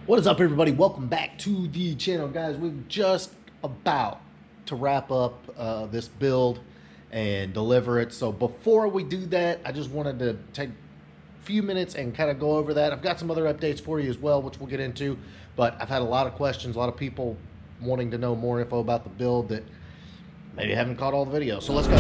What is up, everybody? Welcome back to the channel, guys. We're just about to wrap up this build and deliver it. So before we do that, I just wanted to take a few minutes and kind of go over that. I've got some other updates for you as well, which we'll get into, but I've had a lot of questions, a lot of people wanting to know more info about the build that maybe haven't caught all the videos. So let's go.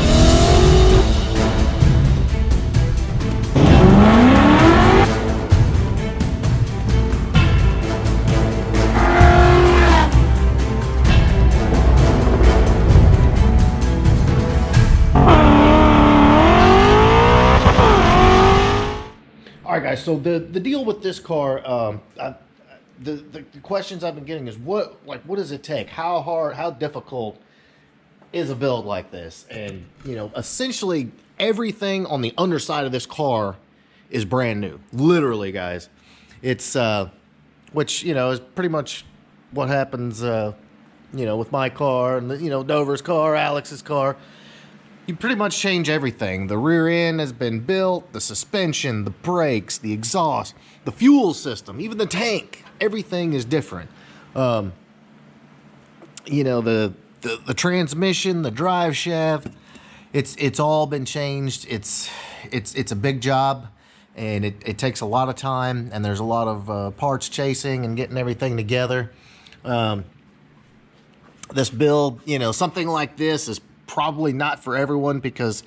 All right, guys, so the deal with this car, the questions I've been getting is what does it take? How hard, how difficult is a build like this? And, you know, essentially everything on the underside of this car is brand new. Literally, guys. It's, which, you know, is pretty much what happens, you know, with my car and, you know, Dover's car, Alex's car. You pretty much change everything. The rear end has been built, the suspension, the brakes, the exhaust, the fuel system, even the tank. Everything is different. You know, the transmission, the drive shaft, it's all been changed. It's a big job, and it takes a lot of time, and there's a lot of parts chasing and getting everything together. This build, you know, something like this is probably not for everyone because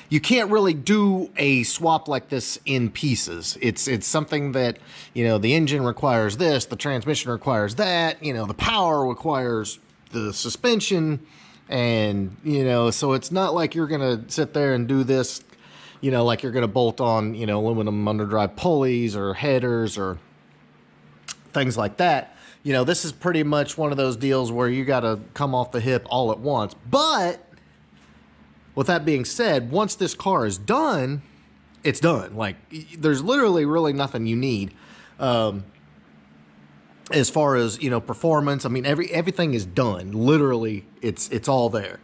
you can't really do a swap like this in pieces. It's something that, you know, the engine requires this, the transmission requires that, you know, the power requires the suspension, and, you know, so it's not like you're gonna sit there and do this, you know, like you're gonna bolt on, you know, aluminum underdrive pulleys or headers or things like that. You know, this is pretty much one of those deals where you gotta come off the hip all at once. But with that being said, once this car is done, it's done. Like, there's literally really nothing you need as far as, you know, performance. I mean, everything is done. Literally, it's all there.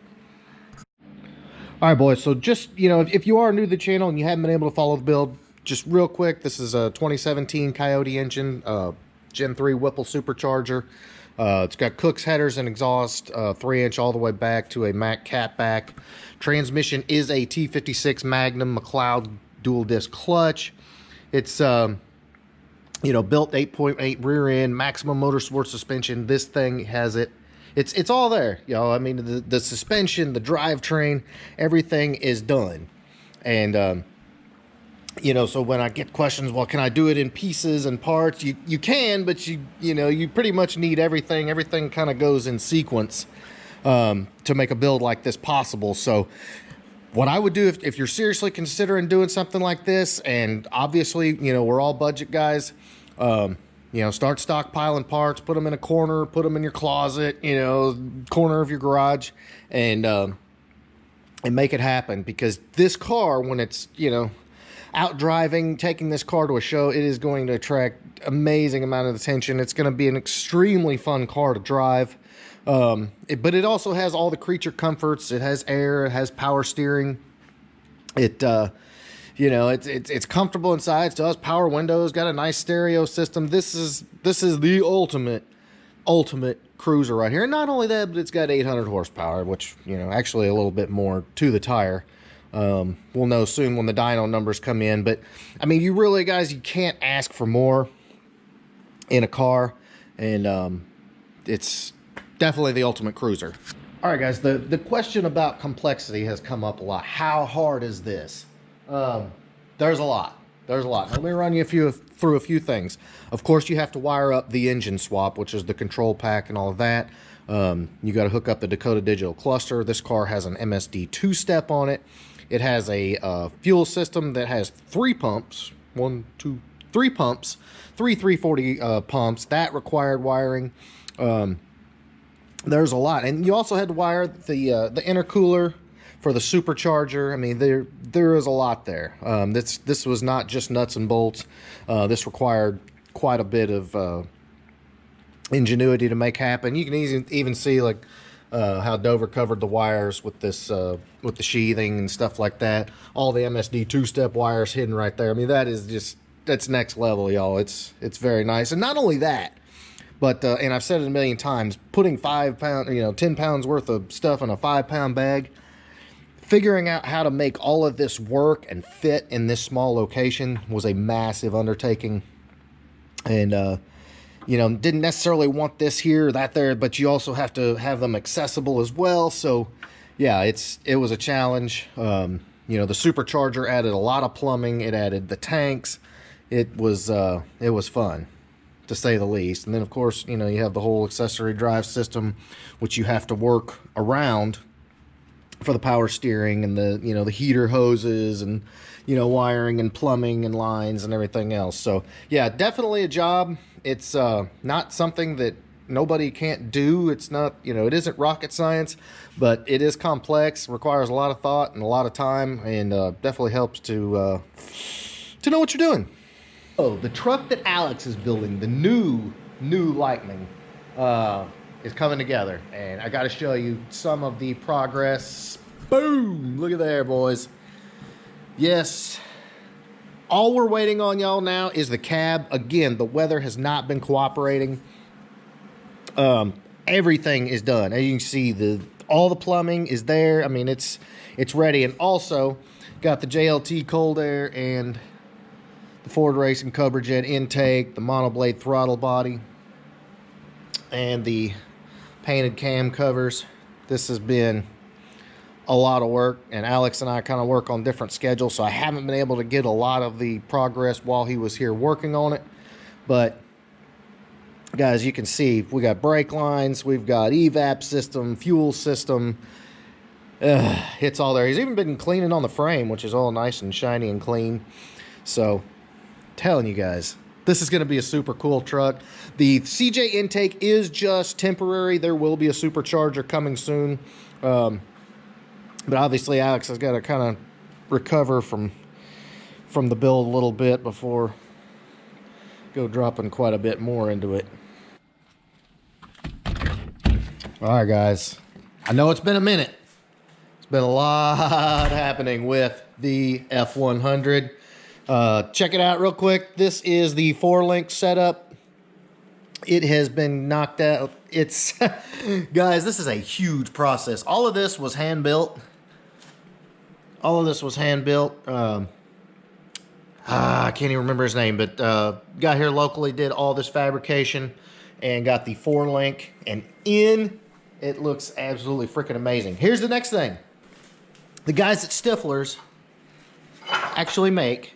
All right, boys. So just, you know, if you are new to the channel and you haven't been able to follow the build, just real quick, this is a 2017 Coyote engine, Gen 3 Whipple supercharger. It's got Cook's headers and exhaust, 3-inch all the way back to a Mack catback. Transmission is a T56 Magnum McLeod dual disc clutch. It's you know, built 8.8 rear end, maximum motorsport suspension. This thing has it. It's all there. You know, I mean, the suspension, the drivetrain, everything is done. And you know, so when I get questions, well, can I do it in pieces and parts? You can, but you know, you pretty much need everything. Everything kind of goes in sequence to make a build like this possible. So what I would do if you're seriously considering doing something like this, and obviously, you know, we're all budget guys, you know, start stockpiling parts, put them in a corner, put them in your closet, you know, corner of your garage, and make it happen. Because this car, when it's, you know, out driving, taking this car to a show, it is going to attract amazing amount of attention. It's going to be an extremely fun car to drive. But it also has all the creature comforts. It has air, it has power steering. It, you know, it's comfortable inside. It still has power windows, got a nice stereo system. This is the ultimate cruiser right here. And not only that, but it's got 800 horsepower, which, you know, actually a little bit more to the tire. We'll know soon when the dyno numbers come in. But I mean, you really, guys, you can't ask for more in a car, and it's definitely the ultimate cruiser. All right, guys, the question about complexity has come up a lot. How hard is this? There's a lot. Let me run you through a few things. Of course, you have to wire up the engine swap, which is the control pack and all of that. You got to hook up the Dakota digital cluster. This car has an MSD two-step on it. It has a fuel system that has 3 pumps. 3 pumps. 340 pumps. That required wiring. There's a lot. And you also had to wire the intercooler for the supercharger. I mean, there is a lot there. This was not just nuts and bolts. This required quite a bit of ingenuity to make happen. You can even see, like, how Dover covered the wires with this with the sheathing and stuff like that. All the MSD two-step wires hidden right there. I mean, that's next level, y'all. It's very nice. And not only that, But, and I've said it a million times, putting 5 pound, 10 pounds worth of stuff in a 5-pound bag, figuring out how to make all of this work and fit in this small location was a massive undertaking. And, didn't necessarily want this here or that there, but you also have to have them accessible as well. So, yeah, it was a challenge. The supercharger added a lot of plumbing. It added the tanks. It was fun, to say the least. And then, of course, you have the whole accessory drive system, which you have to work around for the power steering and the heater hoses and, wiring and plumbing and lines and everything else. So, yeah, definitely a job. It's not something that nobody can't do. It's not, it isn't rocket science, but it is complex, requires a lot of thought and a lot of time, and definitely helps to know what you're doing. Oh, the truck that Alex is building, the new Lightning, is coming together, and I got to show you some of the progress. Boom! Look at there, boys. Yes. All we're waiting on, y'all, now is the cab. Again, the weather has not been cooperating. Everything is done. As you can see, all the plumbing is there. I mean, it's ready. And also got the JLT cold air and the Ford Racing Cobra Jet intake, the monoblade throttle body, and the painted cam covers. This has been a lot of work, and Alex and I kind of work on different schedules, so I haven't been able to get a lot of the progress while he was here working on it. But guys, you can see we got brake lines, we've got evap system, fuel system. It's all there. He's even been cleaning on the frame, which is all nice and shiny and clean. So, telling you guys, this is going to be a super cool truck. The CJ intake is just temporary. There will be a supercharger coming soon. But obviously Alex has got to kind of recover from the build a little bit before go dropping quite a bit more into it. All right, guys. I know it's been a minute. It's been a lot happening with the F100. Check it out real quick. This is the 4-link setup. It has been knocked out. It's guys, this is a huge process. All of this was hand built. I can't even remember his name, but got here locally, did all this fabrication, and got the 4-link. And it looks absolutely freaking amazing. Here's the next thing. The guys at Stifler's actually make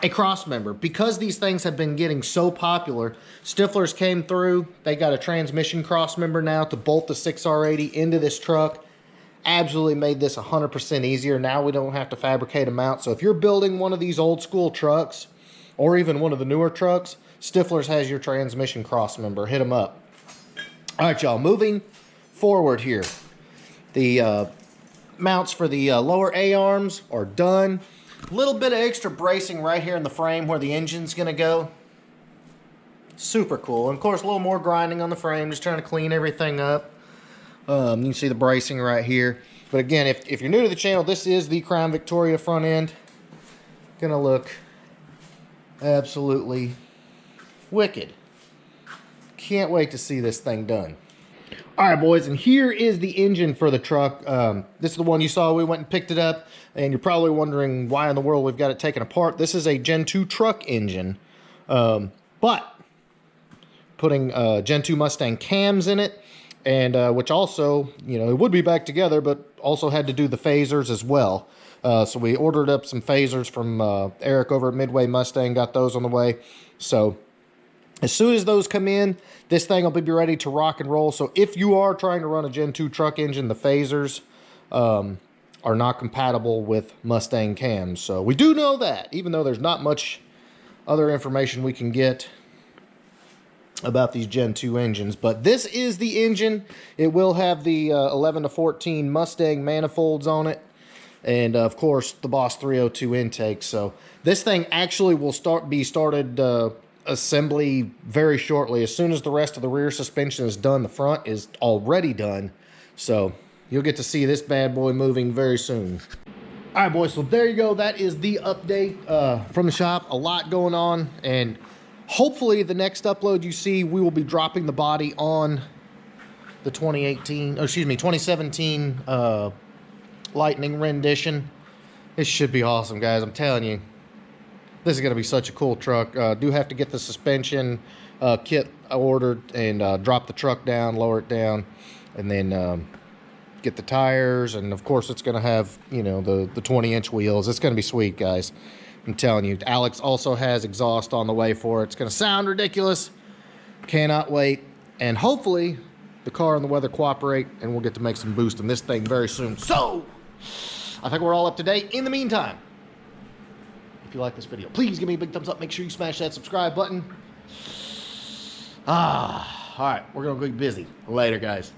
a cross member. Because these things have been getting so popular, Stifler's came through. They got a transmission cross member now to bolt the 6R80 into this truck. Absolutely made this 100% easier. Now we don't have to fabricate them out. So if you're building one of these old school trucks, or even one of the newer trucks, Stifler's has your transmission cross member. Hit them up. All right, y'all, moving forward here. The mounts for the lower A-arms are done. A little bit of extra bracing right here in the frame where the engine's going to go. Super cool. And of course, a little more grinding on the frame, just trying to clean everything up. You can see the bracing right here. But again, if you're new to the channel, this is the Crown Victoria front end. Gonna look absolutely wicked. Can't wait to see this thing done. All right, boys, and here is the engine for the truck. This is the one you saw. We went and picked it up, and you're probably wondering why in the world we've got it taken apart. This is a Gen 2 truck engine, but putting Gen 2 Mustang cams in it, and which also, it would be back together, but also had to do the phasers as well. So we ordered up some phasers from Eric over at Midway Mustang, got those on the way. So as soon as those come in, this thing will be ready to rock and roll. So if you are trying to run a Gen 2 truck engine, the phasers are not compatible with Mustang cams. So we do know that, even though there's not much other information we can get about these Gen 2 engines. But this is the engine. It will have the 11 to 14 Mustang manifolds on it. And of course, the Boss 302 intake. So this thing actually will be started assembly very shortly. As soon as the rest of the rear suspension is done, the front is already done. So you'll get to see this bad boy moving very soon. All right, boys, so there you go. That is the update from the shop. A lot going on, and Hopefully the next upload you see, we will be dropping the body on the 2017 Lightning rendition. This should be awesome, guys. I'm telling you, this is going to be such a cool truck. Do have to get the suspension kit ordered and drop the truck down, lower it down, and then get the tires. And of course, it's going to have, you know, the 20-inch wheels. It's going to be sweet, guys. I'm telling you. Alex also has exhaust on the way for it. It's going to sound ridiculous. Cannot wait. And hopefully the car and the weather cooperate, and we'll get to make some boost in this thing very soon. So I think we're all up to date. In the meantime, if you like this video, please give me a big thumbs up. Make sure you smash that subscribe button. All right, we're gonna go get busy. Later, guys.